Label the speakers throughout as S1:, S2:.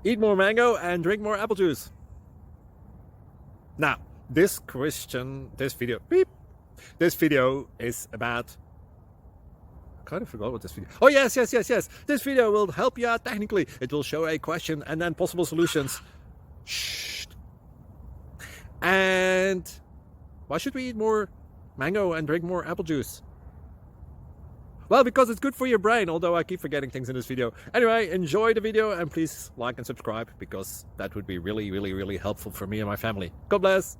S1: Eat more mango and drink more apple juice. Now, this video is about... I kind of forgot what this video... Oh, yes. This video will help you out technically. It will show a question and then possible solutions. Shh. And why should we eat more mango and drink more apple juice? Well, because it's good for your brain, although I keep forgetting things in this video. Anyway, enjoy the video and please like and subscribe, because that would be really helpful for me and my family. God bless!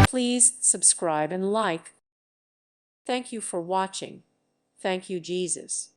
S2: Please subscribe and like. Thank you for watching. Thank you, Jesus.